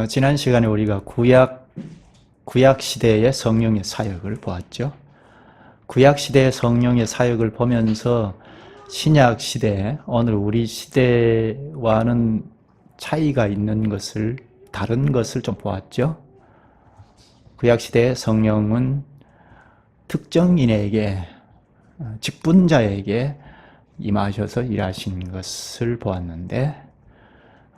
지난 시간에 우리가 구약 시대의 성령의 사역을 보았죠. 구약 시대의 성령의 사역을 보면서 신약 시대, 오늘 우리 시대와는 차이가 있는 것을, 다른 것을 좀 보았죠. 구약 시대의 성령은 특정인에게, 직분자에게 임하셔서 일하신 것을 보았는데,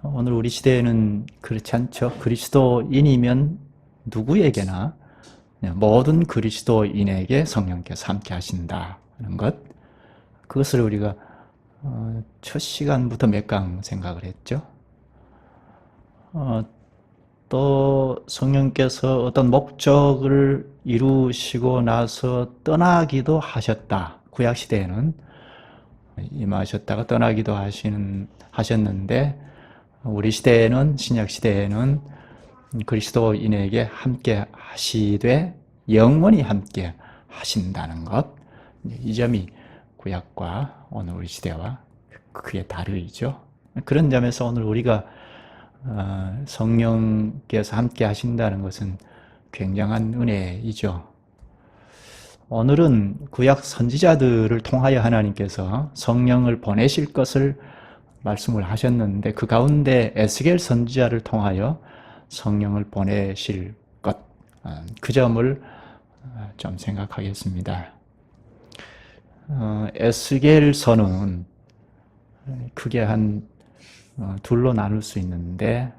오늘 우리 시대에는 그렇지 않죠. 그리스도인이면 누구에게나 모든 그리스도인에게 성령께서 함께 하신다는 것, 그것을 우리가 첫 시간부터 몇 강 생각을 했죠. 또 성령께서 어떤 목적을 이루시고 나서 떠나기도 하셨다. 구약 시대에는 임하셨다가 떠나기도 하셨는데, 우리 시대에는, 신약 시대에는 그리스도인에게 함께 하시되 영원히 함께 하신다는 것, 이 점이 구약과 오늘 우리 시대와 크게 다르죠. 그런 점에서 오늘 우리가 성령께서 함께 하신다는 것은 굉장한 은혜이죠. 오늘은 구약 선지자들을 통하여 하나님께서 성령을 보내실 것을 말씀을 하셨는데, 그 가운데 에스겔 선지자를 통하여 성령을 보내실 것, 그 점을 좀 생각하겠습니다. 에스겔서는 크게 한 둘로 나눌 수 있는데,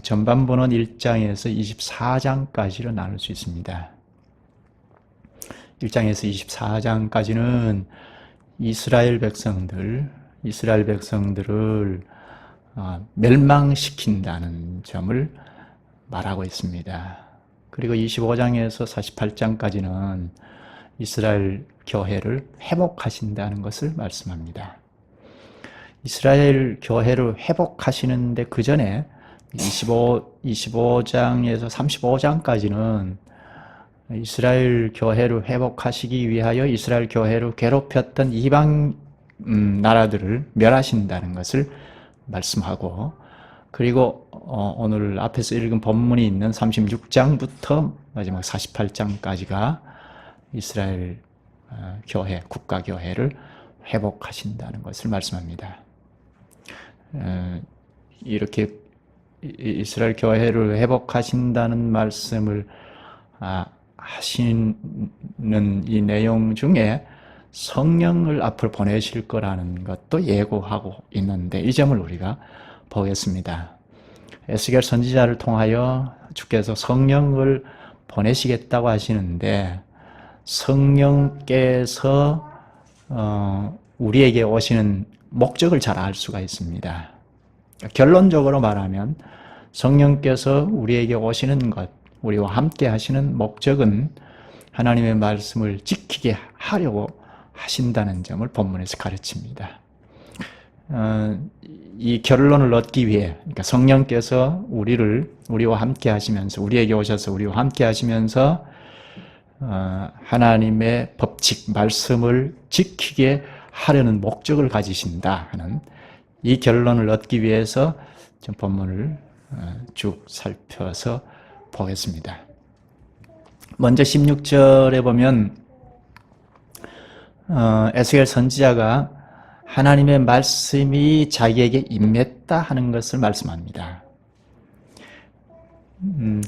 전반부는 1장에서 24장까지로 나눌 수 있습니다. 1장에서 24장까지는 이스라엘 백성들을 멸망시킨다는 점을 말하고 있습니다. 그리고 25장에서 48장까지는 이스라엘 교회를 회복하신다는 것을 말씀합니다. 이스라엘 교회를 회복하시는데 그 전에 25장에서 35장까지는 이스라엘 교회를 회복하시기 위하여 이스라엘 교회를 괴롭혔던 이방 나라들을 멸하신다는 것을 말씀하고, 그리고 오늘 앞에서 읽은 본문이 있는 36장부터 마지막 48장까지가 이스라엘 교회, 국가교회를 회복하신다는 것을 말씀합니다. 이렇게 이스라엘 교회를 회복하신다는 말씀을 하시는 이 내용 중에 성령을 앞으로 보내실 거라는 것도 예고하고 있는데, 이 점을 우리가 보겠습니다. 에스겔 선지자를 통하여 주께서 성령을 보내시겠다고 하시는데, 성령께서 우리에게 오시는 목적을 잘 알 수가 있습니다. 결론적으로 말하면 성령께서 우리에게 오시는 것, 우리와 함께 하시는 목적은 하나님의 말씀을 지키게 하려고 하신다는 점을 본문에서 가르칩니다. 이 결론을 얻기 위해, 그러니까 성령께서 우리와 함께 하시면서, 우리에게 오셔서 우리와 함께 하시면서 하나님의 법칙, 말씀을 지키게 하려는 목적을 가지신다 하는 이 결론을 얻기 위해서 좀 본문을 쭉 살펴서 보겠습니다. 먼저 16절에 보면 에스겔 선지자가 하나님의 말씀이 자기에게 임했다 하는 것을 말씀합니다.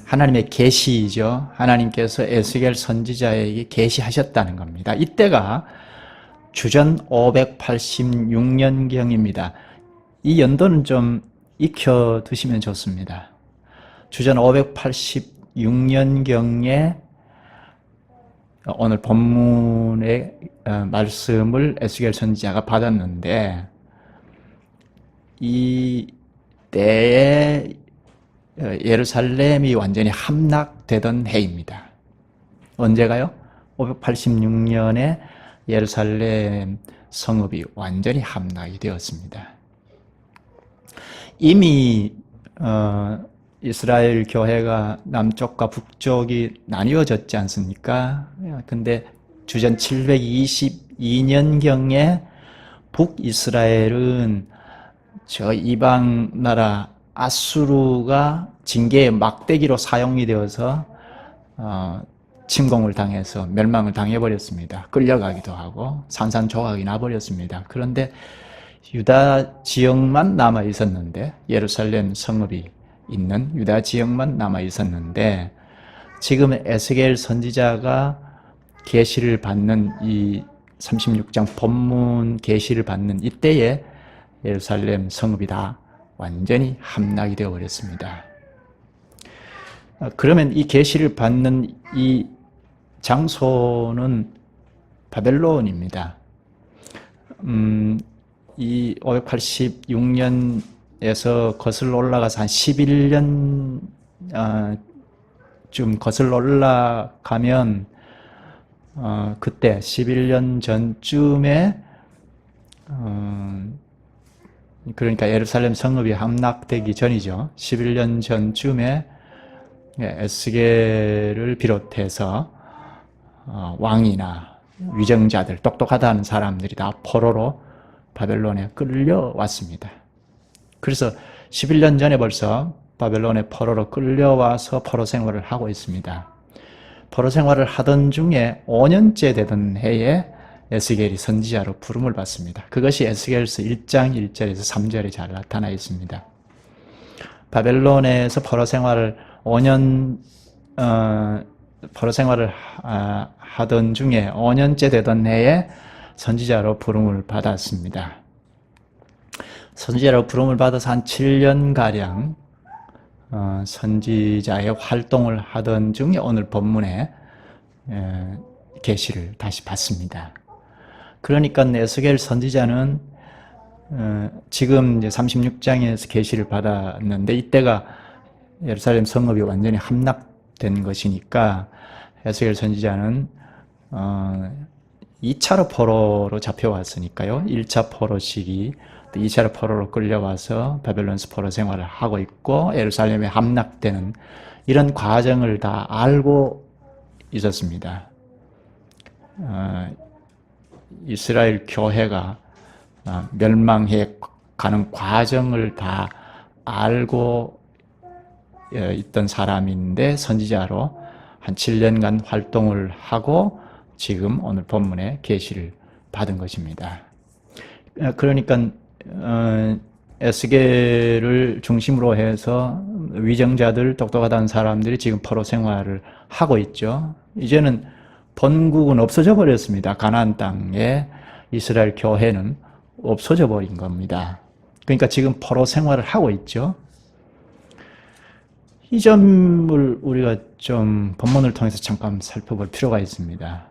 하나님의 계시이죠. 하나님께서 에스겔 선지자에게 계시하셨다는 겁니다. 이때가 주전 586년경입니다. 이 연도는 좀 익혀 두시면 좋습니다. 주전 586년경에 오늘 본문의 말씀을 에스겔 선지자가 받았는데, 이 때에 예루살렘이 완전히 함락되던 해입니다. 언제가요? 586년에 예루살렘 성읍이 완전히 함락이 되었습니다. 이미 이스라엘 교회가 남쪽과 북쪽이 나뉘어졌지 않습니까? 근데 주전 722년경에 북이스라엘은 저 이방 나라 아수르가 징계의 막대기로 사용이 되어서 침공을 당해서 멸망을 당해버렸습니다. 끌려가기도 하고 산산조각이 나버렸습니다. 그런데 유다 지역만 남아 있었는데, 예루살렘 성읍이 있는 유다 지역만 남아 있었는데, 지금 에스겔 선지자가 계시를 받는 이 36장 본문 계시를 받는 이때에 예루살렘 성읍이 다 완전히 함락이 되어 버렸습니다. 그러면 이 계시를 받는 이 장소는 바벨론입니다. 이 586년에서 거슬러 올라가서 한 11년 좀 거슬러 올라가면 그때 11년 전쯤에 그러니까 예루살렘 성읍이 함락되기 전이죠. 11년 전쯤에 에스겔을 비롯해서 왕이나 위정자들, 똑똑하다는 사람들이 다 포로로 바벨론에 끌려왔습니다. 그래서 11년 전에 벌써 바벨론에 포로로 끌려와서 포로 생활을 하고 있습니다. 포로 생활을 하던 중에 5년째 되던 해에 에스겔이 선지자로 부름을 받습니다. 그것이 에스겔서 1장 1절에서 3절에 잘 나타나 있습니다. 바벨론에서 포로 생활을 5년 포로 생활을 하던 중에 5년째 되던 해에 선지자로 부름을 받았습니다. 선지자로 부름을 받아서 한 7년가량 선지자의 활동을 하던 중에 오늘 본문에 계시를 다시 받습니다. 그러니까 에스겔 선지자는 지금 이제 36장에서 계시를 받았는데, 이때가 예루살렘 성읍이 완전히 함락된 것이니까 에스겔 선지자는 2차로 포로로 잡혀왔으니까요. 1차 포로 시기, 2차로 포로로 끌려와서 바벨론에서 포로 생활을 하고 있고 예루살렘에 함락되는 이런 과정을 다 알고 있었습니다. 이스라엘 교회가 멸망해 가는 과정을 다 알고 있던 사람인데, 선지자로 한 7년간 활동을 하고 지금 오늘 본문에 계시를 받은 것입니다. 그러니까 에스겔을 중심으로 해서 위정자들, 똑똑하다는 사람들이 지금 포로 생활을 하고 있죠. 이제는 본국은 없어져 버렸습니다. 가나안 땅에 이스라엘 교회는 없어져 버린 겁니다. 그러니까 지금 포로 생활을 하고 있죠. 이 점을 우리가 좀 본문을 통해서 잠깐 살펴볼 필요가 있습니다.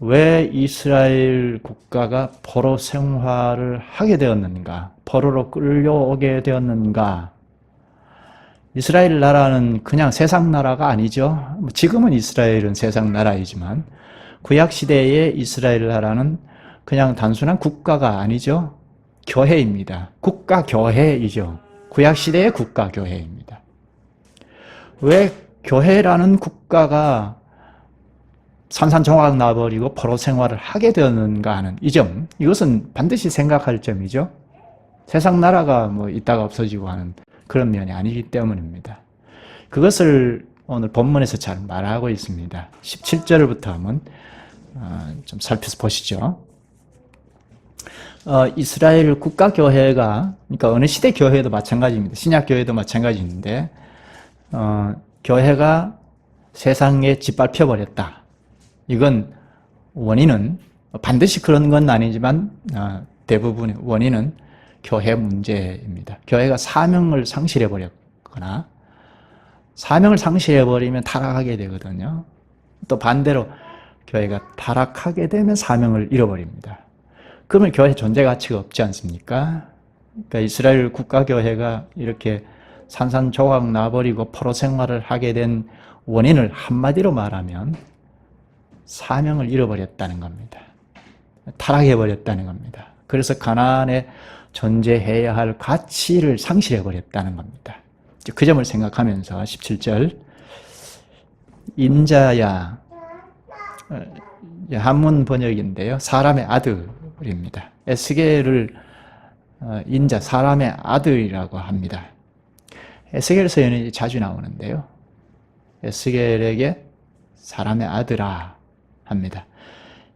왜 이스라엘 국가가 포로 생활을 하게 되었는가? 포로로 끌려오게 되었는가? 이스라엘 나라는 그냥 세상 나라가 아니죠. 지금은 이스라엘은 세상 나라이지만 구약시대의 이스라엘 나라는 그냥 단순한 국가가 아니죠. 교회입니다. 국가교회이죠. 구약시대의 국가교회입니다. 왜 교회라는 국가가 산산조각 나버리고 포로 생활을 하게 되었는가 하는 이 점, 이것은 반드시 생각할 점이죠. 세상 나라가 뭐 있다가 없어지고 하는 그런 면이 아니기 때문입니다. 그것을 오늘 본문에서 잘 말하고 있습니다. 17절부터 한번 좀 살펴서 보시죠. 이스라엘 국가교회가, 그러니까 어느 시대 교회도 마찬가지입니다. 신약교회도 마찬가지인데, 교회가 세상에 짓밟혀버렸다. 이건 원인은 반드시 그런 건 아니지만 대부분의 원인은 교회 문제입니다. 교회가 사명을 상실해버렸거나 사명을 상실해버리면 타락하게 되거든요. 또 반대로 교회가 타락하게 되면 사명을 잃어버립니다. 그러면 교회 존재 가치가 없지 않습니까? 그러니까 이스라엘 국가교회가 이렇게 산산조각 나버리고 포로 생활을 하게 된 원인을 한마디로 말하면 사명을 잃어버렸다는 겁니다. 타락해버렸다는 겁니다. 그래서 가나안에 존재해야 할 가치를 상실해버렸다는 겁니다. 그 점을 생각하면서 17절 인자야, 한문 번역인데요. 사람의 아들입니다. 에스겔을 인자, 사람의 아들이라고 합니다. 에스겔서 예언이 자주 나오는데요. 에스겔에게 사람의 아들아 합니다.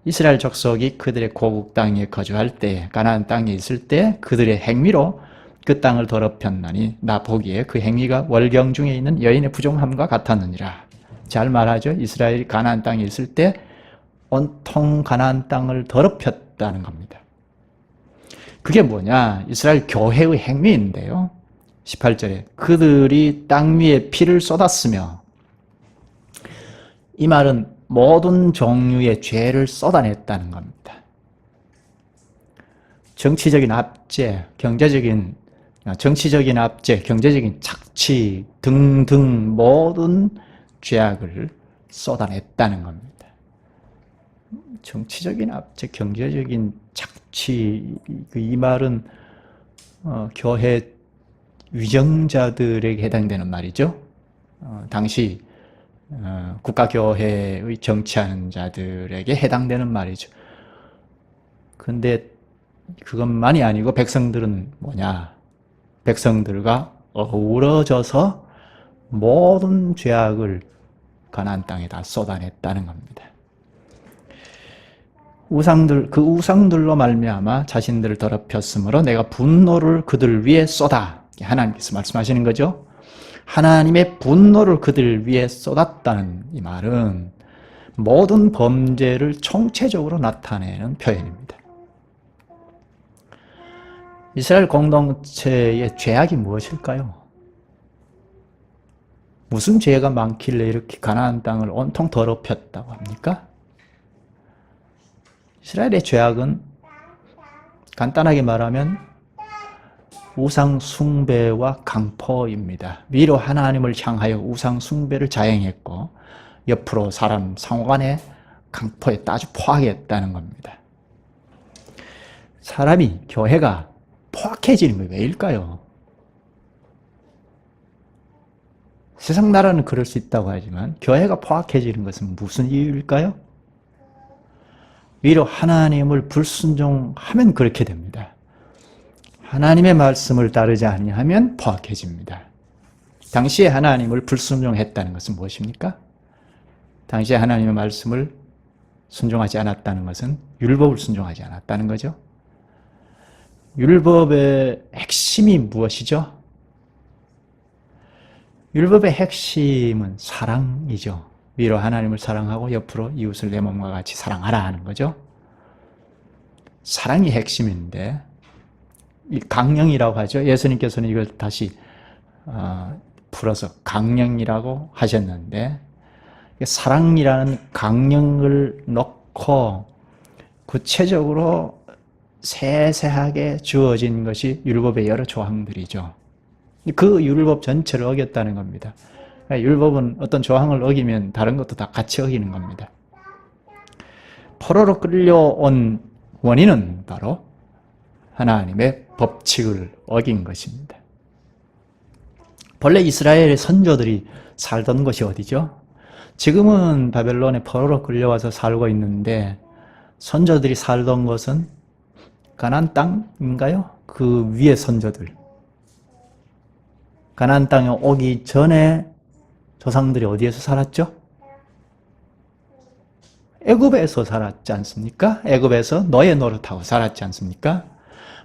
이스라엘 족속이 그들의 고국 땅에 거주할 때, 가나안 땅에 있을 때 그들의 행위로 그 땅을 더럽혔나니 나 보기에 그 행위가 월경 중에 있는 여인의 부정함과 같았느니라. 잘 말하죠. 이스라엘이 가나안 땅에 있을 때 온통 가나안 땅을 더럽혔다는 겁니다. 그게 뭐냐? 이스라엘 교회의 행위인데요. 18절에 그들이 땅 위에 피를 쏟았으며, 이 말은 모든 종류의 죄를 쏟아냈다는 겁니다. 정치적인 압제, 정치적인 압제, 경제적인 착취 등등 모든 죄악을 쏟아냈다는 겁니다. 정치적인 압제, 경제적인 착취, 이 말은 교회 위정자들에게 해당되는 말이죠. 당시 국가교회의 정치하는 자들에게 해당되는 말이죠. 근데 그것만이 아니고 백성들은 뭐냐? 백성들과 어우러져서 모든 죄악을 가나안 땅에 다 쏟아냈다는 겁니다. 그 우상들로 말미암아 자신들을 더럽혔으므로 내가 분노를 그들 위에 쏟아. 하나님께서 말씀하시는 거죠. 하나님의 분노를 그들 위에 쏟았다는 이 말은 모든 범죄를 총체적으로 나타내는 표현입니다. 이스라엘 공동체의 죄악이 무엇일까요? 무슨 죄가 많길래 이렇게 가나안 땅을 온통 더럽혔다고 합니까? 이스라엘의 죄악은 간단하게 말하면 우상 숭배와 강포입니다. 위로 하나님을 향하여 우상 숭배를 자행했고 옆으로 사람 상호간에 강포에 아주 포악했다는 겁니다. 사람이, 교회가 포악해지는 게 왜일까요? 세상 나라는 그럴 수 있다고 하지만 교회가 포악해지는 것은 무슨 이유일까요? 위로 하나님을 불순종하면 그렇게 됩니다. 하나님의 말씀을 따르지 아니하면 포악해집니다. 당시에 하나님을 불순종했다는 것은 무엇입니까? 당시에 하나님의 말씀을 순종하지 않았다는 것은 율법을 순종하지 않았다는 거죠. 율법의 핵심이 무엇이죠? 율법의 핵심은 사랑이죠. 위로 하나님을 사랑하고 옆으로 이웃을 내 몸과 같이 사랑하라 하는 거죠. 사랑이 핵심인데 이 강령이라고 하죠. 예수님께서는 이걸 다시 풀어서 강령이라고 하셨는데, 사랑이라는 강령을 놓고 구체적으로 세세하게 주어진 것이 율법의 여러 조항들이죠. 그 율법 전체를 어겼다는 겁니다. 율법은 어떤 조항을 어기면 다른 것도 다 같이 어기는 겁니다. 포로로 끌려온 원인은 바로 하나님의 법칙을 어긴 것입니다. 본래 이스라엘의 선조들이 살던 곳이 어디죠? 지금은 바벨론에 포로로 끌려와서 살고 있는데 선조들이 살던 곳은 가나안 땅인가요? 그 위에 선조들. 가나안 땅에 오기 전에 조상들이 어디에서 살았죠? 애굽에서 살았지 않습니까? 애굽에서 노예 노릇하고 살았지 않습니까?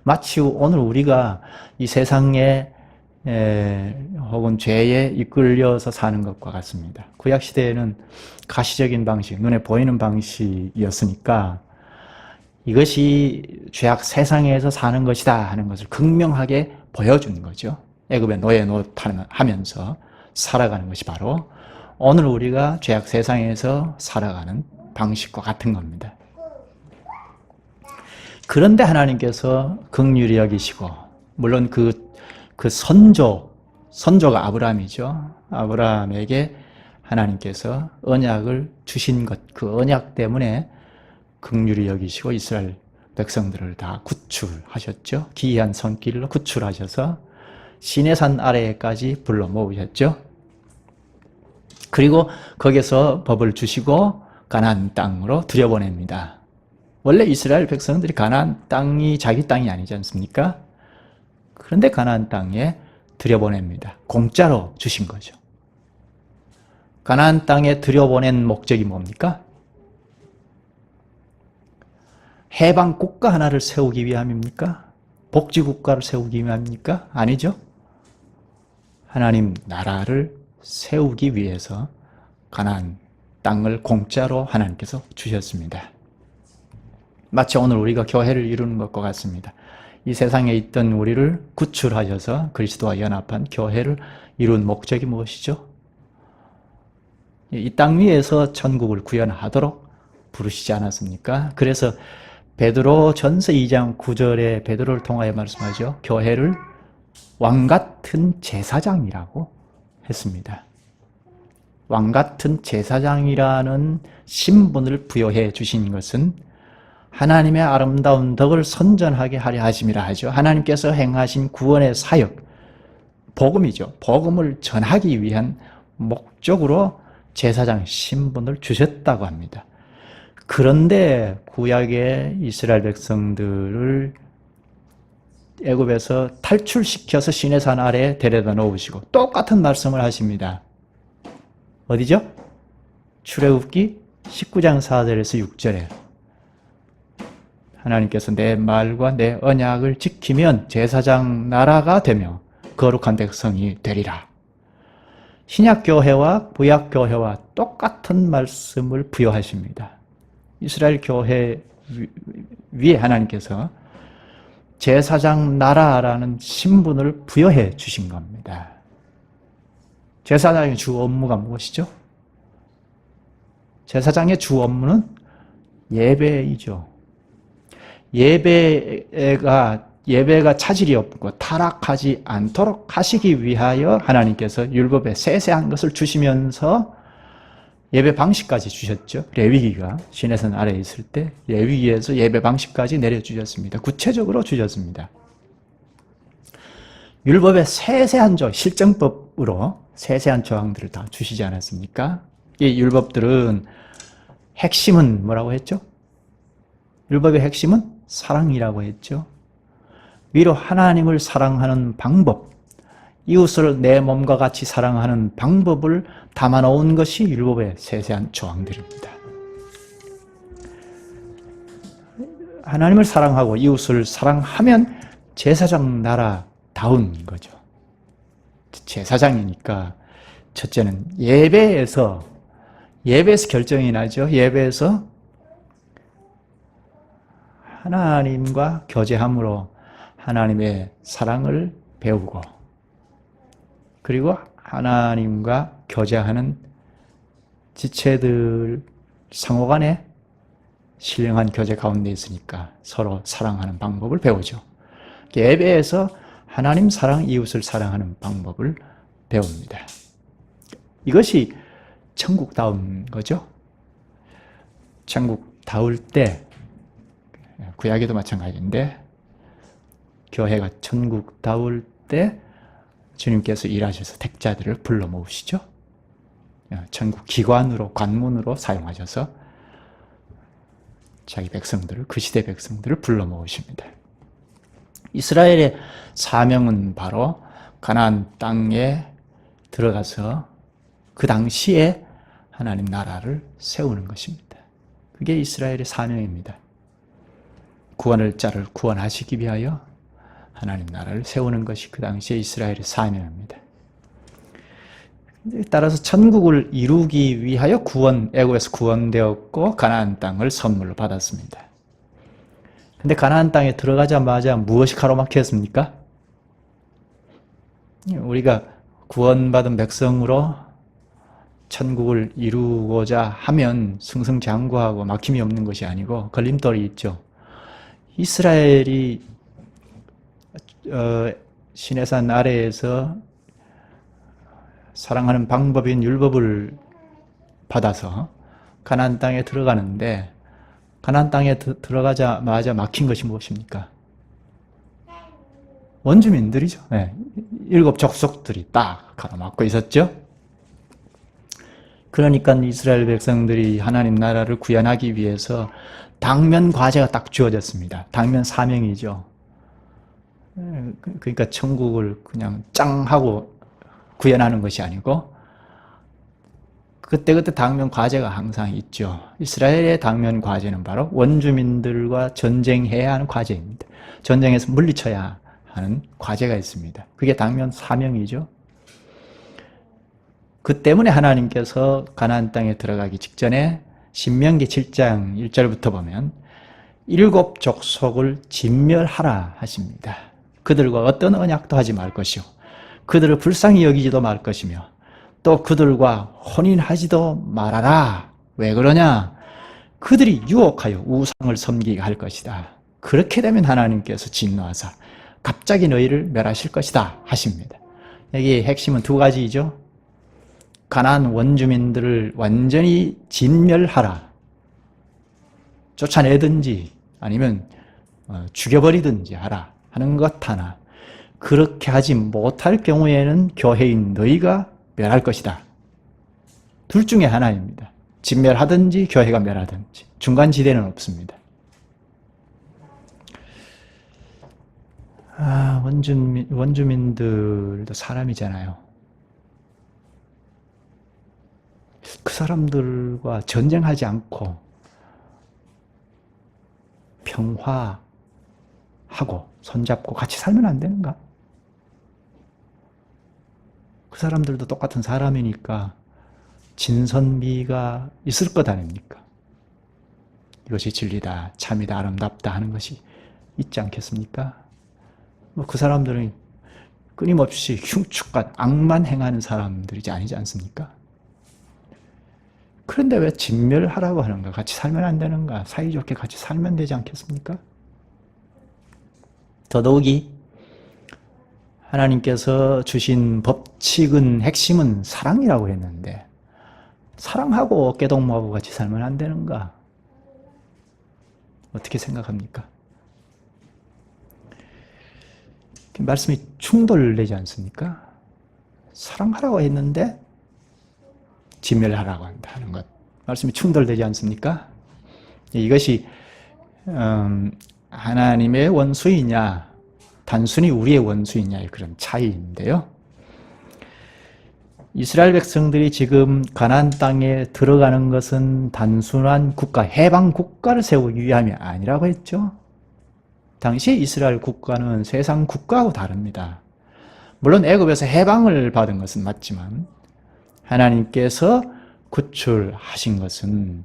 마치 오늘 우리가 이 세상에 혹은 죄에 이끌려서 사는 것과 같습니다. 구약 시대에는 가시적인 방식, 눈에 보이는 방식이었으니까 이것이 죄악 세상에서 사는 것이다 하는 것을 극명하게 보여준 거죠. 애굽의 노예 노릇하면서 살아가는 것이 바로 오늘 우리가 죄악 세상에서 살아가는 방식과 같은 겁니다. 그런데 하나님께서 긍휼히 여기시고, 물론 그 선조가 아브라함이죠. 아브라함에게 하나님께서 언약을 주신 것, 그 언약 때문에 긍휼히 여기시고 이스라엘 백성들을 다 구출하셨죠. 기이한 손길로 구출하셔서 시내산 아래까지 불러 모으셨죠. 그리고 거기서 법을 주시고 가나안 땅으로 들여보냅니다. 원래 이스라엘 백성들이 가나안 땅이 자기 땅이 아니지 않습니까? 그런데 가나안 땅에 들여보냅니다. 공짜로 주신 거죠. 가나안 땅에 들여보낸 목적이 뭡니까? 해방 국가 하나를 세우기 위함입니까? 복지 국가를 세우기 위함입니까? 아니죠. 하나님 나라를 세우기 위해서 가나안 땅을 공짜로 하나님께서 주셨습니다. 마치 오늘 우리가 교회를 이루는 것과 같습니다. 이 세상에 있던 우리를 구출하셔서 그리스도와 연합한 교회를 이룬 목적이 무엇이죠? 이 땅 위에서 천국을 구현하도록 부르시지 않았습니까? 그래서 베드로 전서 2장 9절에 베드로를 통하여 말씀하죠. 교회를 왕같은 제사장이라고 했습니다. 왕같은 제사장이라는 신분을 부여해 주신 것은 하나님의 아름다운 덕을 선전하게 하려 하심이라 하죠. 하나님께서 행하신 구원의 사역, 복음이죠. 복음을 전하기 위한 목적으로 제사장 신분을 주셨다고 합니다. 그런데 구약의 이스라엘 백성들을 애굽에서 탈출시켜서 시내산 아래에 데려다 놓으시고 똑같은 말씀을 하십니다. 어디죠? 출애굽기 19장 4절에서 6절에 하나님께서 내 말과 내 언약을 지키면 제사장 나라가 되며 거룩한 백성이 되리라. 신약교회와 구약교회와 똑같은 말씀을 부여하십니다. 이스라엘 교회 위에 하나님께서 제사장 나라라는 신분을 부여해 주신 겁니다. 제사장의 주 업무가 무엇이죠? 제사장의 주 업무는 예배이죠. 예배가 차질이 없고 타락하지 않도록 하시기 위하여 하나님께서 율법에 세세한 것을 주시면서 예배 방식까지 주셨죠. 레위기가 시내산 아래에 있을 때 레위기에서 예배 방식까지 내려주셨습니다. 구체적으로 주셨습니다. 율법의 세세한 실정법으로 세세한 조항들을 다 주시지 않았습니까? 이 율법들은 핵심은 뭐라고 했죠? 율법의 핵심은 사랑이라고 했죠. 위로 하나님을 사랑하는 방법, 이웃을 내 몸과 같이 사랑하는 방법을 담아놓은 것이 율법의 세세한 조항들입니다. 하나님을 사랑하고 이웃을 사랑하면 제사장 나라다운 거죠. 제사장이니까 첫째는 예배에서 결정이 나죠. 예배에서 하나님과 교제함으로 하나님의 사랑을 배우고 그리고 하나님과 교제하는 지체들 상호간에 신령한 교제 가운데 있으니까 서로 사랑하는 방법을 배우죠. 예배에서 하나님 사랑, 이웃을 사랑하는 방법을 배웁니다. 이것이 천국다운 거죠. 천국다울 때 구약에도 마찬가지인데 교회가 천국다울 때 주님께서 일하셔서 택자들을 불러 모으시죠. 천국 기관으로 관문으로 사용하셔서 자기 백성들을 그 시대 백성들을 불러 모으십니다. 이스라엘의 사명은 바로 가나안 땅에 들어가서 그 당시에 하나님 나라를 세우는 것입니다. 그게 이스라엘의 사명입니다. 구원할 자를 구원하시기 위하여 하나님 나라를 세우는 것이 그 당시에 이스라엘의 사명입니다. 따라서 천국을 이루기 위하여 애굽에서 구원되었고 가나안 땅을 선물로 받았습니다. 근데 가나안 땅에 들어가자마자 무엇이 가로막혔습니까? 우리가 구원받은 백성으로 천국을 이루고자 하면 승승장구하고 막힘이 없는 것이 아니고 걸림돌이 있죠. 이스라엘이 시내산 아래에서 사랑하는 방법인 율법을 받아서 가나안 땅에 들어가는데 가나안 땅에 들어가자마자 막힌 것이 무엇입니까? 원주민들이죠. 네. 7 족속들이 딱 가로막고 있었죠. 그러니까 이스라엘 백성들이 하나님 나라를 구현하기 위해서 당면 과제가 딱 주어졌습니다. 당면 사명이죠. 그러니까 천국을 그냥 짱 하고 구현하는 것이 아니고 그때그때 당면 과제가 항상 있죠. 이스라엘의 당면 과제는 바로 원주민들과 전쟁해야 하는 과제입니다. 전쟁에서 물리쳐야 하는 과제가 있습니다. 그게 당면 사명이죠. 그 때문에 하나님께서 가나안 땅에 들어가기 직전에 신명기 7장 1절부터 보면 7 족속을 진멸하라 하십니다. 그들과 어떤 언약도 하지 말 것이요 그들을 불쌍히 여기지도 말 것이며 또 그들과 혼인하지도 말아라. 왜 그러냐? 그들이 유혹하여 우상을 섬기게 할 것이다. 그렇게 되면 하나님께서 진노하사 갑자기 너희를 멸하실 것이다 하십니다. 여기 핵심은 두 가지이죠. 가나안 원주민들을 완전히 진멸하라. 쫓아내든지 아니면 죽여버리든지 하라 하는 것 하나. 그렇게 하지 못할 경우에는 교회인 너희가 멸할 것이다. 둘 중에 하나입니다. 진멸하든지 교회가 멸하든지 중간지대는 없습니다. 원주민들도 사람이잖아요. 그 사람들과 전쟁하지 않고 평화하고 손잡고 같이 살면 안 되는가? 그 사람들도 똑같은 사람이니까 진선미가 있을 것 아닙니까? 이것이 진리다, 참이다, 아름답다 하는 것이 있지 않겠습니까? 그 사람들은 끊임없이 흉측한 악만 행하는 사람들이지 아니지 않습니까? 그런데 왜 진멸하라고 하는가? 같이 살면 안 되는가? 사이좋게 같이 살면 되지 않겠습니까? 더더욱이 하나님께서 주신 법칙은 핵심은 사랑이라고 했는데 사랑하고 어깨동무하고 같이 살면 안 되는가? 어떻게 생각합니까? 말씀이 충돌되지 않습니까? 사랑하라고 했는데 진멸하라고 한다는 것. 말씀이 충돌되지 않습니까? 이것이 하나님의 원수이냐 단순히 우리의 원수이냐의 그런 차이인데요. 이스라엘 백성들이 지금 가나안 땅에 들어가는 것은 단순한 국가, 해방 국가를 세우기 위함이 아니라고 했죠. 당시 이스라엘 국가는 세상 국가하고 다릅니다. 물론 애굽에서 해방을 받은 것은 맞지만 하나님께서 구출하신 것은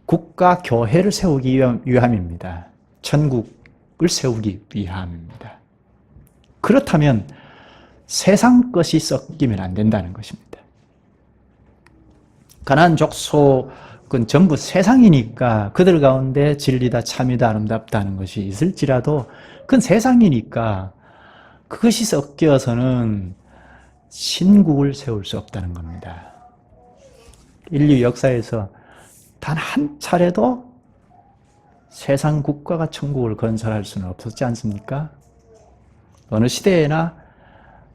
국가 교회를 세우기 위함입니다. 천국을 세우기 위함입니다. 그렇다면 세상 것이 섞이면 안 된다는 것입니다. 가나안 족속은 전부 세상이니까 그들 가운데 진리다, 참이다, 아름답다 하는 것이 있을지라도 그건 세상이니까 그것이 섞여서는 신국을 세울 수 없다는 겁니다. 인류 역사에서 단 한 차례도 세상 국가가 천국을 건설할 수는 없었지 않습니까? 어느 시대에나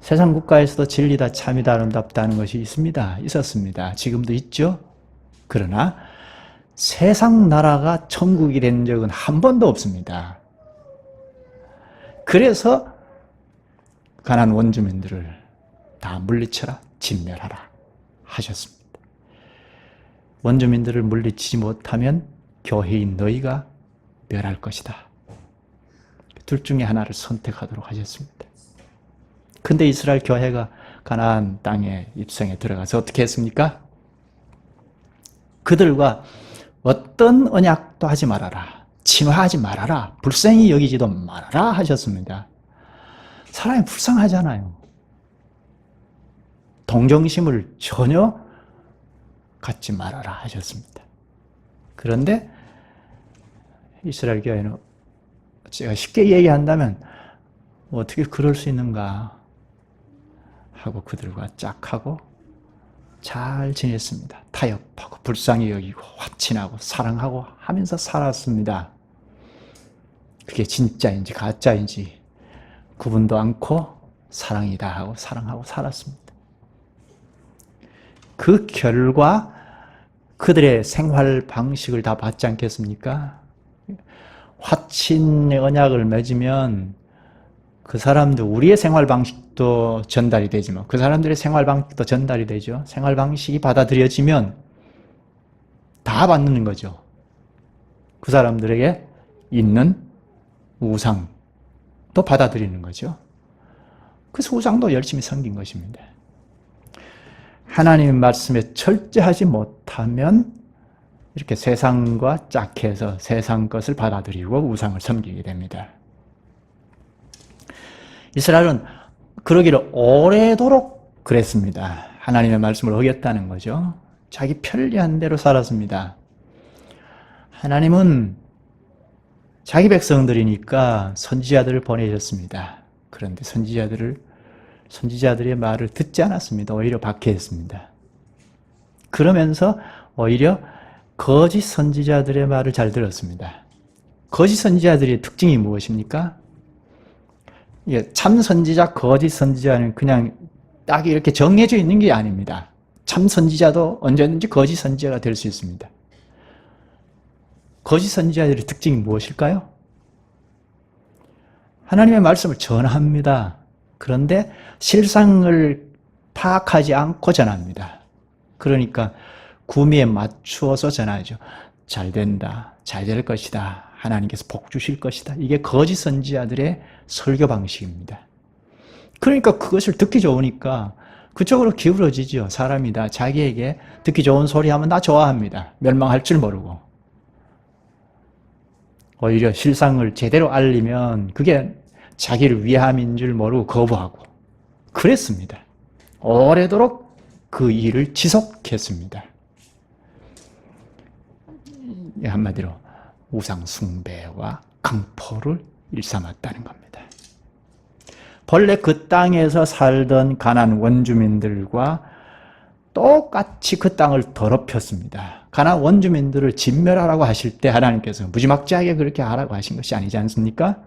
세상 국가에서도 진리다, 참이다, 아름답다 하는 것이 있습니다. 있었습니다. 지금도 있죠. 그러나 세상 나라가 천국이 된 적은 한 번도 없습니다. 그래서 가나안 원주민들을 다 물리쳐라, 진멸하라 하셨습니다. 원주민들을 물리치지 못하면 교회인 너희가 멸할 것이다. 둘 중에 하나를 선택하도록 하셨습니다. 근데 이스라엘 교회가 가나안 땅에 입성에 들어가서 어떻게 했습니까? 그들과 어떤 언약도 하지 말아라. 친화하지 말아라. 불쌍히 여기지도 말아라 하셨습니다. 사람이 불쌍하잖아요. 동정심을 전혀 갖지 말아라 하셨습니다. 그런데 이스라엘 교회는 제가 쉽게 얘기한다면 어떻게 그럴 수 있는가 하고 그들과 짝하고 잘 지냈습니다. 타협하고 불쌍히 여기고 화친하고 사랑하고 하면서 살았습니다. 그게 진짜인지 가짜인지 구분도 않고 사랑이다 하고 사랑하고 살았습니다. 그 결과 그들의 생활 방식을 다 봤지 않겠습니까? 화친의 언약을 맺으면 그 사람도 우리의 생활 방식도 전달이 되지만 그 사람들의 생활 방식도 전달이 되죠. 생활 방식이 받아들여지면 다 받는 거죠. 그 사람들에게 있는 우상도 받아들이는 거죠. 그래서 우상도 열심히 섬긴 것입니다. 하나님의 말씀에 철저하지 못하면 이렇게 세상과 짝해서 세상 것을 받아들이고 우상을 섬기게 됩니다. 이스라엘은 그러기를 오래도록 그랬습니다. 하나님의 말씀을 어겼다는 거죠. 자기 편리한 대로 살았습니다. 하나님은 자기 백성들이니까 선지자들을 보내셨습니다. 그런데 선지자들의 말을 듣지 않았습니다. 오히려 박해했습니다. 그러면서 오히려 거짓 선지자들의 말을 잘 들었습니다. 거짓 선지자들의 특징이 무엇입니까? 참 선지자, 거짓 선지자는 그냥 딱 이렇게 정해져 있는 게 아닙니다. 참 선지자도 언제든지 거짓 선지자가 될 수 있습니다. 거짓 선지자들의 특징이 무엇일까요? 하나님의 말씀을 전합니다. 그런데 실상을 파악하지 않고 전합니다. 그러니까 구미에 맞추어서 전하죠. 잘 된다, 잘 될 것이다, 하나님께서 복 주실 것이다. 이게 거짓 선지자들의 설교 방식입니다. 그러니까 그것을 듣기 좋으니까 그쪽으로 기울어지죠. 사람이다. 자기에게 듣기 좋은 소리 하면 다 좋아합니다. 멸망할 줄 모르고. 오히려 실상을 제대로 알리면 그게 자기를 위함인 줄 모르고 거부하고 그랬습니다. 오래도록 그 일을 지속했습니다. 한마디로 우상 숭배와 강포를 일삼았다는 겁니다. 본래 그 땅에서 살던 가나안 원주민들과 똑같이 그 땅을 더럽혔습니다. 가나안 원주민들을 진멸하라고 하실 때 하나님께서 무지막지하게 그렇게 하라고 하신 것이 아니지 않습니까?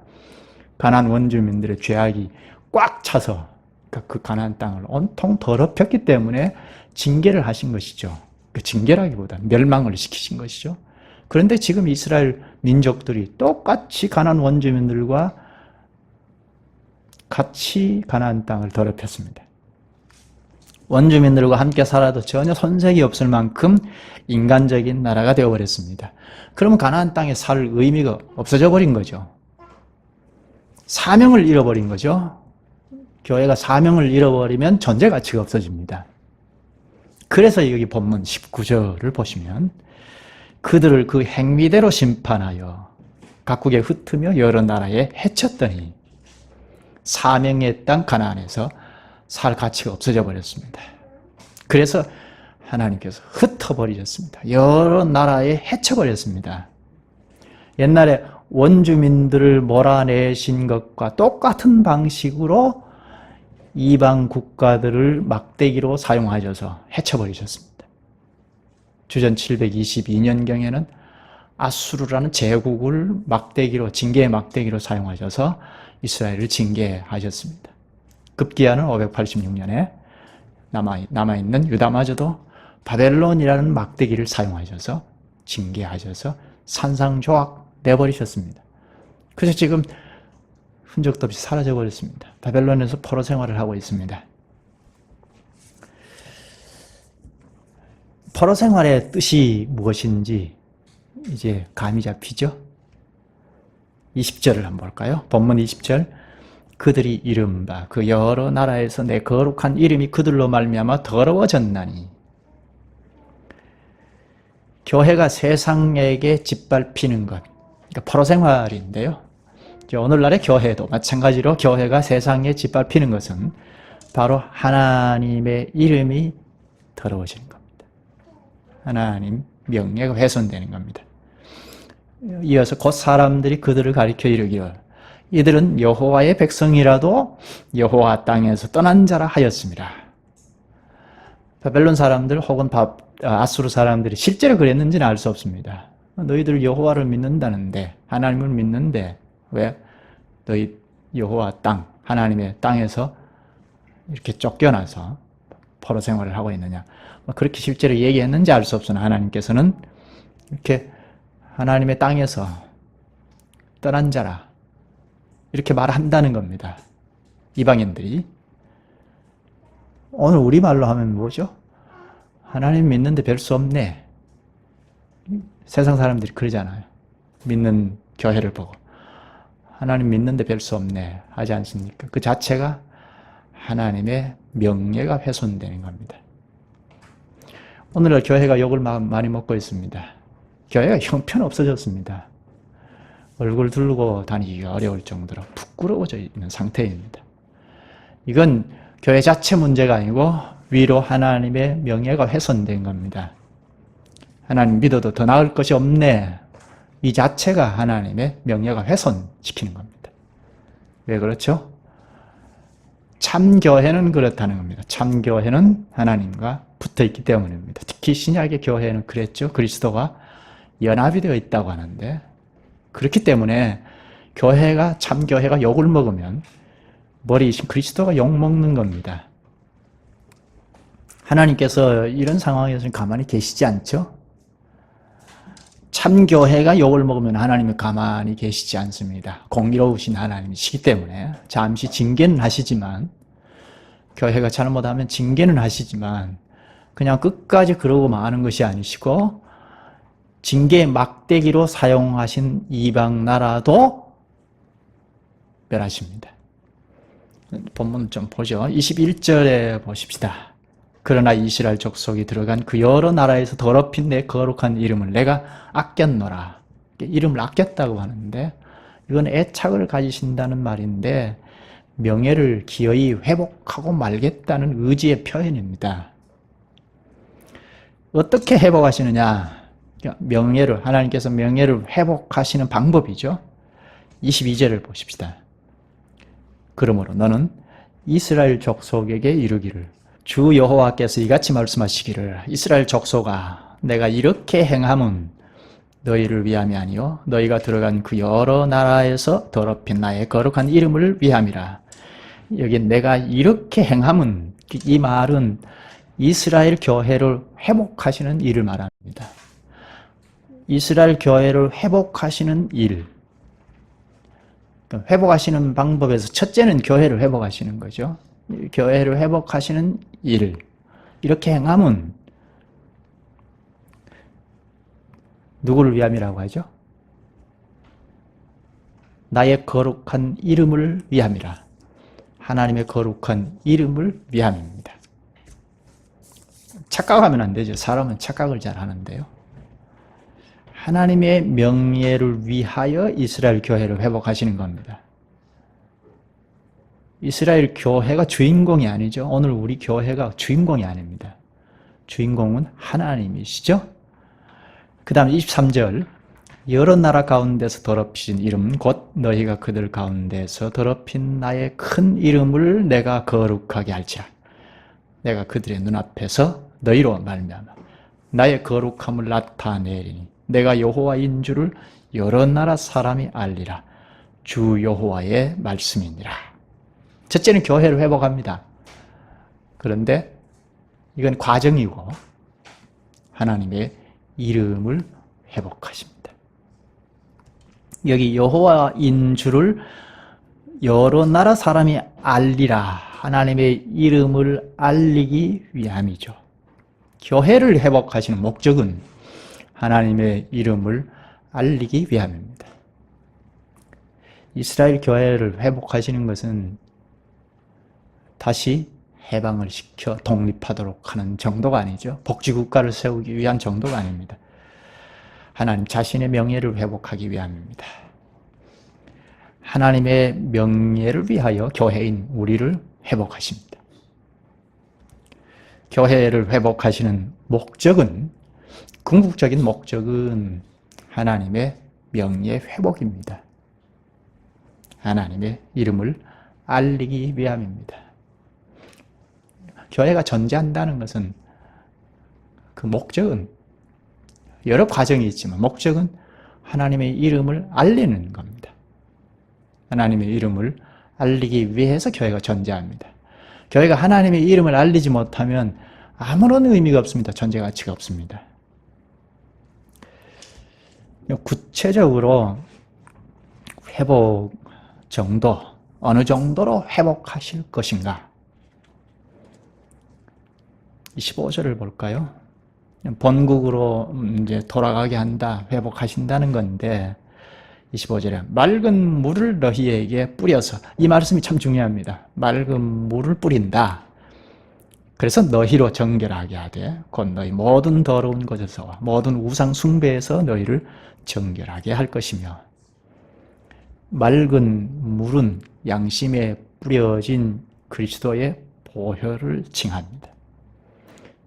가나안 원주민들의 죄악이 꽉 차서 그 가나안 땅을 온통 더럽혔기 때문에 징계를 하신 것이죠. 그 징계라기보다 멸망을 시키신 것이죠. 그런데 지금 이스라엘 민족들이 똑같이 가나안 원주민들과 같이 가나안 땅을 더럽혔습니다. 원주민들과 함께 살아도 전혀 손색이 없을 만큼 인간적인 나라가 되어버렸습니다. 그러면 가나안 땅에 살 의미가 없어져 버린 거죠. 사명을 잃어버린 거죠. 교회가 사명을 잃어버리면 존재 가치가 없어집니다. 그래서 여기 본문 19절을 보시면 그들을 그 행위대로 심판하여 각국에 흩으며 여러 나라에 해쳤더니 사명의 땅 가나안에서 살 가치가 없어져 버렸습니다. 그래서 하나님께서 흩어버리셨습니다. 여러 나라에 해쳐버렸습니다. 옛날에 원주민들을 몰아내신 것과 똑같은 방식으로 이방 국가들을 막대기로 사용하셔서 해쳐버리셨습니다. 주전 722년경에는 아수르라는 제국을 막대기로, 징계의 막대기로 사용하셔서 이스라엘을 징계하셨습니다. 급기야는 586년에 남아있는 유다마저도 바벨론이라는 막대기를 사용하셔서 징계하셔서 산상조각 내버리셨습니다. 그래서 지금 흔적도 없이 사라져버렸습니다. 바벨론에서 포로 생활을 하고 있습니다. 포로 생활의 뜻이 무엇인지 이제 감이 잡히죠? 20절을 한번 볼까요? 본문 20절. 그들이 이른바 그 여러 나라에서 내 거룩한 이름이 그들로 말미암아 더러워졌나니. 교회가 세상에게 짓밟히는 것, 그러니까 포로 생활인데요. 오늘날의 교회도 마찬가지로 교회가 세상에 짓밟히는 것은 바로 하나님의 이름이 더러워지는 겁니다. 하나님 명예가 훼손되는 겁니다. 이어서 곧 사람들이 그들을 가리켜 이르기를 이들은 여호와의 백성이라도 여호와 땅에서 떠난 자라 하였습니다. 바벨론 사람들 혹은 아수르 사람들이 실제로 그랬는지는 알 수 없습니다. 너희들 여호와를 믿는다는데, 하나님을 믿는데 왜 너희 여호와 땅, 하나님의 땅에서 이렇게 쫓겨나서 포로 생활을 하고 있느냐. 그렇게 실제로 얘기했는지 알 수 없으나 하나님께서는 이렇게 하나님의 땅에서 떠난 자라 이렇게 말한다는 겁니다. 이방인들이. 오늘 우리말로 하면 뭐죠? 하나님 믿는데 별 수 없네. 세상 사람들이 그러잖아요. 믿는 교회를 보고. 하나님 믿는데 별 수 없네 하지 않습니까? 그 자체가 하나님의 명예가 훼손되는 겁니다. 오늘날 교회가 욕을 많이 먹고 있습니다. 교회가 형편없어졌습니다. 얼굴 두르고 다니기가 어려울 정도로 부끄러워져 있는 상태입니다. 이건 교회 자체 문제가 아니고 위로 하나님의 명예가 훼손된 겁니다. 하나님 믿어도 더 나을 것이 없네. 이 자체가 하나님의 명예가 훼손시키는 겁니다. 왜 그렇죠? 참교회는 그렇다는 겁니다. 참교회는 하나님과 붙어있기 때문입니다. 특히 신약의 교회는 그랬죠. 그리스도가 연합이 되어 있다고 하는데, 그렇기 때문에 교회가, 참교회가 욕을 먹으면 머리이신 그리스도가 욕 먹는 겁니다. 하나님께서 이런 상황에서는 가만히 계시지 않죠? 참교회가 욕을 먹으면 하나님이 가만히 계시지 않습니다. 공의로우신 하나님이시기 때문에 잠시 징계는 하시지만, 교회가 잘못하면 징계는 하시지만 그냥 끝까지 그러고 마는 것이 아니시고, 징계의 막대기로 사용하신 이방 나라도 멸하십니다. 본문 좀 보죠. 21절에 보십시다. 그러나 이스라엘 족속이 들어간 그 여러 나라에서 더럽힌 내 거룩한 이름을 내가 아꼈노라. 이름을 아꼈다고 하는데, 이건 애착을 가지신다는 말인데 명예를 기어이 회복하고 말겠다는 의지의 표현입니다. 어떻게 회복하시느냐? 명예를, 하나님께서 명예를 회복하시는 방법이죠. 22절을 보십시다. 그러므로 너는 이스라엘 족속에게 이르기를, 주 여호와께서 이같이 말씀하시기를, 이스라엘 족속아, 내가 이렇게 행함은 너희를 위함이 아니요 너희가 들어간 그 여러 나라에서 더럽힌 나의 거룩한 이름을 위함이라. 여기 내가 이렇게 행함은, 이 말은 이스라엘 교회를 회복하시는 일을 말합니다. 이스라엘 교회를 회복하시는 일, 회복하시는 방법에서 첫째는 교회를 회복하시는 거죠. 교회를 회복하시는 일, 이렇게 행함은 누구를 위함이라고 하죠? 나의 거룩한 이름을 위함이라. 하나님의 거룩한 이름을 위함입니다. 착각하면 안 되죠. 사람은 착각을 잘 하는데요. 하나님의 명예를 위하여 이스라엘 교회를 회복하시는 겁니다. 이스라엘 교회가 주인공이 아니죠. 오늘 우리 교회가 주인공이 아닙니다. 주인공은 하나님이시죠. 그 다음 23절, 여러 나라 가운데서 더럽히신 이름 곧 너희가 그들 가운데서 더럽힌 나의 큰 이름을 내가 거룩하게 할지라. 내가 그들의 눈앞에서 너희로 말미암아 나의 거룩함을 나타내리니 내가 여호와인 줄을 여러 나라 사람이 알리라. 주 여호와의 말씀이니라. 첫째는 교회를 회복합니다. 그런데 이건 과정이고 하나님의 이름을 회복하십니다. 여기 여호와인 줄을 여러 나라 사람이 알리라. 하나님의 이름을 알리기 위함이죠. 교회를 회복하시는 목적은 하나님의 이름을 알리기 위함입니다. 이스라엘 교회를 회복하시는 것은 다시 해방을 시켜 독립하도록 하는 정도가 아니죠. 복지국가를 세우기 위한 정도가 아닙니다. 하나님 자신의 명예를 회복하기 위함입니다. 하나님의 명예를 위하여 교회인 우리를 회복하십니다. 교회를 회복하시는 목적은, 궁극적인 목적은 하나님의 명예 회복입니다. 하나님의 이름을 알리기 위함입니다. 교회가 존재한다는 것은, 그 목적은 여러 과정이 있지만 목적은 하나님의 이름을 알리는 겁니다. 하나님의 이름을 알리기 위해서 교회가 존재합니다. 교회가 하나님의 이름을 알리지 못하면 아무런 의미가 없습니다. 존재 가치가 없습니다. 구체적으로 회복 정도, 어느 정도로 회복하실 것인가? 25절을 볼까요? 본국으로 이제 돌아가게 한다, 회복하신다는 건데 25절에 맑은 물을 너희에게 뿌려서, 이 말씀이 참 중요합니다. 맑은 물을 뿌린다. 그래서 너희로 정결하게 하되 곧 너희 모든 더러운 것에서와 모든 우상 숭배에서 너희를 정결하게 할 것이며, 맑은 물은 양심에 뿌려진 그리스도의 보혈을 칭합니다.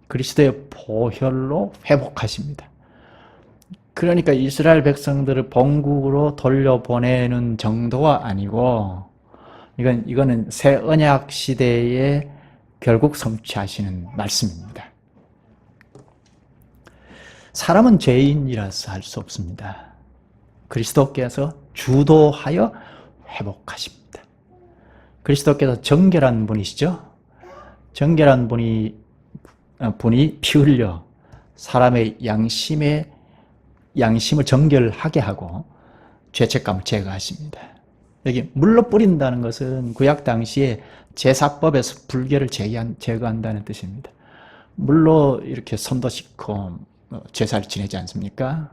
그리스도의 보혈로 회복하십니다. 그러니까 이스라엘 백성들을 본국으로 돌려보내는 정도가 아니고, 이거는 새 언약 시대에 결국 성취하시는 말씀입니다. 사람은 죄인이라서 할 수 없습니다. 그리스도께서 주도하여 회복하십니다. 그리스도께서 정결한 분이시죠? 정결한 분이 피 흘려 사람의 양심을 정결하게 하고 죄책감을 제거하십니다. 여기 물로 뿌린다는 것은 구약 당시에 제사법에서 불결을 제거한다는 뜻입니다. 물로 이렇게 손도 씻고 제사를 지내지 않습니까?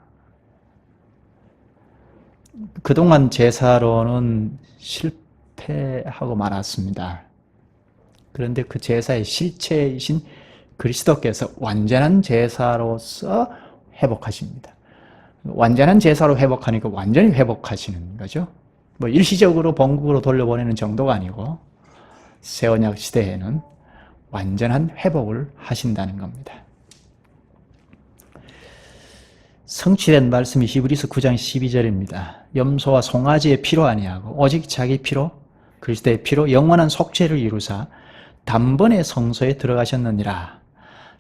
그동안 제사로는 실패하고 말았습니다. 그런데 그 제사의 실체이신 그리스도께서 완전한 제사로서 회복하십니다. 완전한 제사로 회복하니까 완전히 회복하시는 거죠. 일시적으로 본국으로 돌려보내는 정도가 아니고 새 언약 시대에는 완전한 회복을 하신다는 겁니다. 성취된 말씀이 히브리서 9장 12절입니다. 염소와 송아지의 피로 아니하고 오직 자기 피로 그리스도의 피로 영원한 속죄를 이루사 단번에 성소에 들어가셨느니라.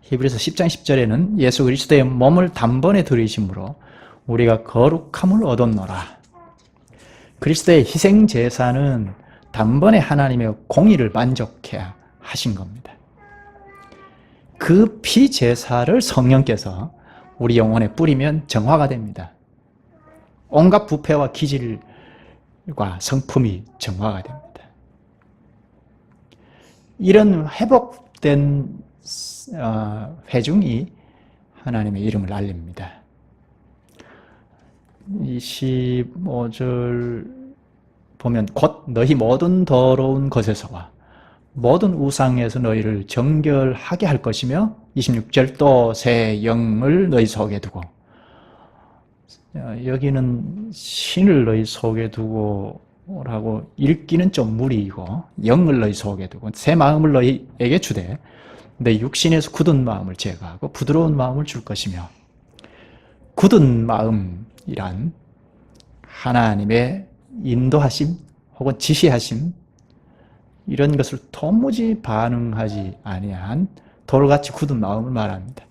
히브리서 10장 10절에는 예수 그리스도의 몸을 단번에 들이심으로 우리가 거룩함을 얻었노라. 그리스도의 희생 제사는 단번에 하나님의 공의를 만족해 하신 겁니다. 그 피 제사를 성령께서 우리 영혼에 뿌리면 정화가 됩니다. 온갖 부패와 기질과 성품이 정화가 됩니다. 이런 회복된 회중이 하나님의 이름을 알립니다. 25절 보면 곧 너희 모든 더러운 것에서와 모든 우상에서 너희를 정결하게 할 것이며, 26절 또 새 영을 너희 속에 두고, 여기는 신을 너희 속에 두고라고 읽기는 좀 무리이고, 영을 너희 속에 두고 새 마음을 너희에게 주되 내 육신에서 굳은 마음을 제거하고 부드러운 마음을 줄 것이며, 굳은 마음이란 하나님의 인도하심 혹은 지시하심, 이런 것을 도무지 반응하지 아니한 돌같이 굳은 마음을 말합니다.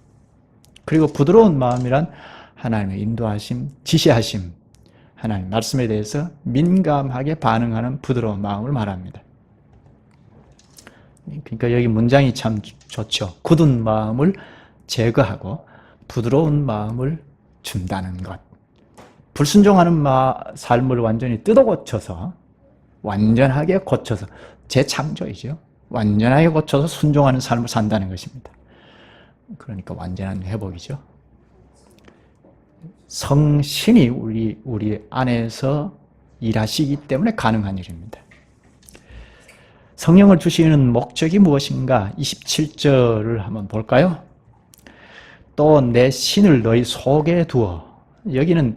그리고 부드러운 마음이란 하나님의 인도하심, 지시하심, 하나님 말씀에 대해서 민감하게 반응하는 부드러운 마음을 말합니다. 그러니까 여기 문장이 참 좋죠. 굳은 마음을 제거하고 부드러운 마음을 준다는 것. 불순종하는 삶을 완전히 뜯어 고쳐서, 완전하게 고쳐서, 재창조이죠. 완전하게 고쳐서 순종하는 삶을 산다는 것입니다. 그러니까 완전한 회복이죠. 성신이 우리 안에서 일하시기 때문에 가능한 일입니다. 성령을 주시는 목적이 무엇인가? 27절을 한번 볼까요? 또 내 신을 너희 속에 두어. 여기는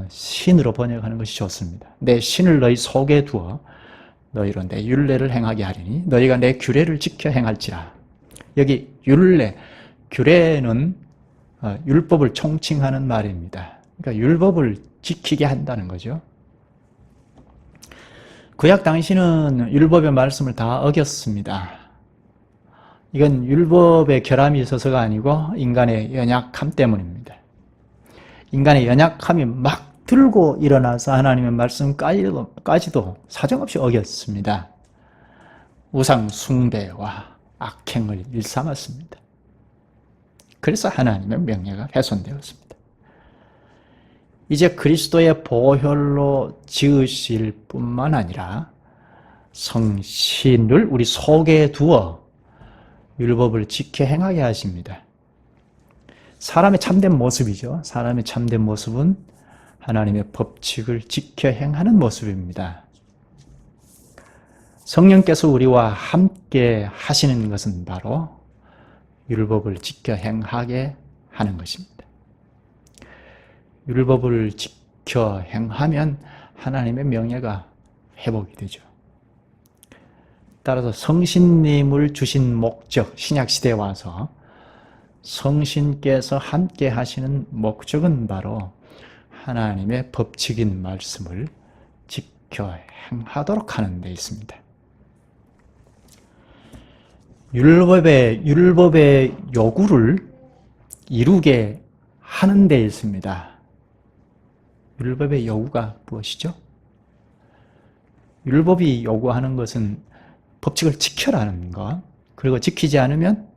신으로 번역하는 것이 좋습니다. 내 신을 너희 속에 두어 너희로 내 율례를 행하게 하리니 너희가 내 규례를 지켜 행할지라. 여기 율례, 규례는 율법을 총칭하는 말입니다. 그러니까 율법을 지키게 한다는 거죠. 구약 당시는 율법의 말씀을 다 어겼습니다. 이건 율법의 결함이 있어서가 아니고 인간의 연약함 때문입니다. 인간의 연약함이 막 들고 일어나서 하나님의 말씀까지도 사정없이 어겼습니다. 우상 숭배와 악행을 일삼았습니다. 그래서 하나님의 명예가 훼손되었습니다. 이제 그리스도의 보혈로 지으실 뿐만 아니라 성신을 우리 속에 두어 율법을 지켜 행하게 하십니다. 사람의 참된 모습이죠. 사람의 참된 모습은 하나님의 법칙을 지켜 행하는 모습입니다. 성령께서 우리와 함께 하시는 것은 바로 율법을 지켜 행하게 하는 것입니다. 율법을 지켜 행하면 하나님의 명예가 회복이 되죠. 따라서 성신님을 주신 목적, 신약시대에 와서 성신께서 함께 하시는 목적은 바로 하나님의 법칙인 말씀을 지켜 행하도록 하는 데 있습니다. 율법의 요구를 이루게 하는 데 있습니다. 율법의 요구가 무엇이죠? 율법이 요구하는 것은 법칙을 지켜라는 것, 그리고 지키지 않으면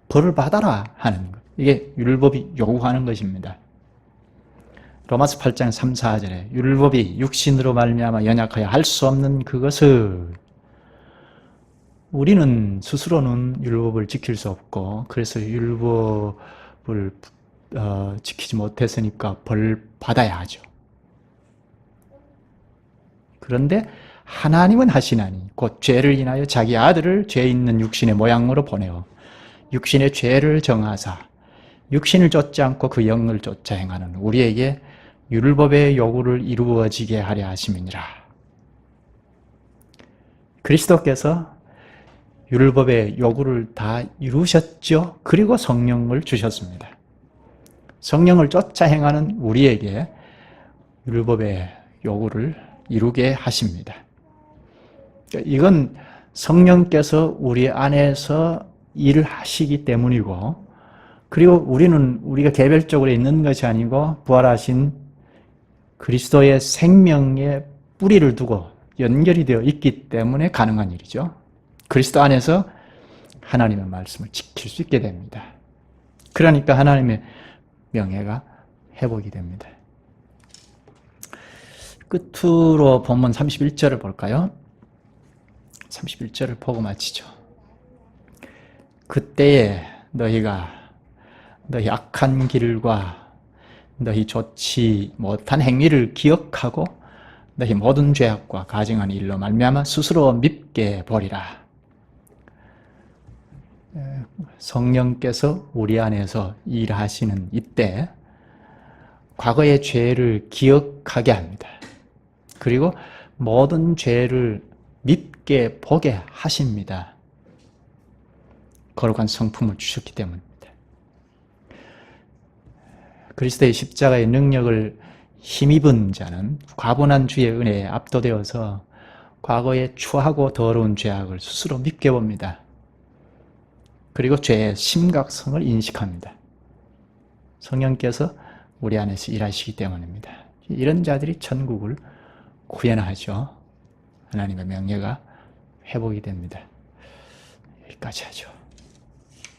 벌을 받아라 하는 것. 이게 율법이 요구하는 것입니다. 로마서 8장 3, 4절에 율법이 육신으로 말미암아 연약하여 할 수 없는 그것을, 우리는 스스로는 율법을 지킬 수 없고 그래서 율법을 지키지 못했으니까 벌 받아야 하죠. 그런데 하나님은 하시나니 곧 죄를 인하여 자기 아들을 죄 있는 육신의 모양으로 보내어 육신의 죄를 정하사 육신을 쫓지 않고 그 영을 쫓아 행하는 우리에게 율법의 요구를 이루어지게 하려 하심이니라. 그리스도께서 율법의 요구를 다 이루셨죠. 그리고 성령을 주셨습니다. 성령을 쫓아 행하는 우리에게 율법의 요구를 이루게 하십니다. 이건 성령께서 우리 안에서 일을 하시기 때문이고, 그리고 우리가 개별적으로 있는 것이 아니고 부활하신 그리스도의 생명의 뿌리를 두고 연결이 되어 있기 때문에 가능한 일이죠. 그리스도 안에서 하나님의 말씀을 지킬 수 있게 됩니다. 그러니까 하나님의 명예가 회복이 됩니다. 끝으로 본문 31절을 볼까요? 31절을 보고 마치죠. 그때에 너희가 너희 악한 길과 너희 좋지 못한 행위를 기억하고 너희 모든 죄악과 가증한 일로 말미암아 스스로 밉게 버리라. 성령께서 우리 안에서 일하시는 이때 과거의 죄를 기억하게 합니다. 그리고 모든 죄를 밉게 보게 하십니다. 거룩한 성품을 주셨기 때문입니다. 그리스도의 십자가의 능력을 힘입은 자는 과분한 주의 은혜에 압도되어서 과거의 추하고 더러운 죄악을 스스로 밉게 봅니다. 그리고 죄의 심각성을 인식합니다. 성령께서 우리 안에서 일하시기 때문입니다. 이런 자들이 천국을 구현하죠. 하나님의 명예가 회복이 됩니다. 여기까지 하죠.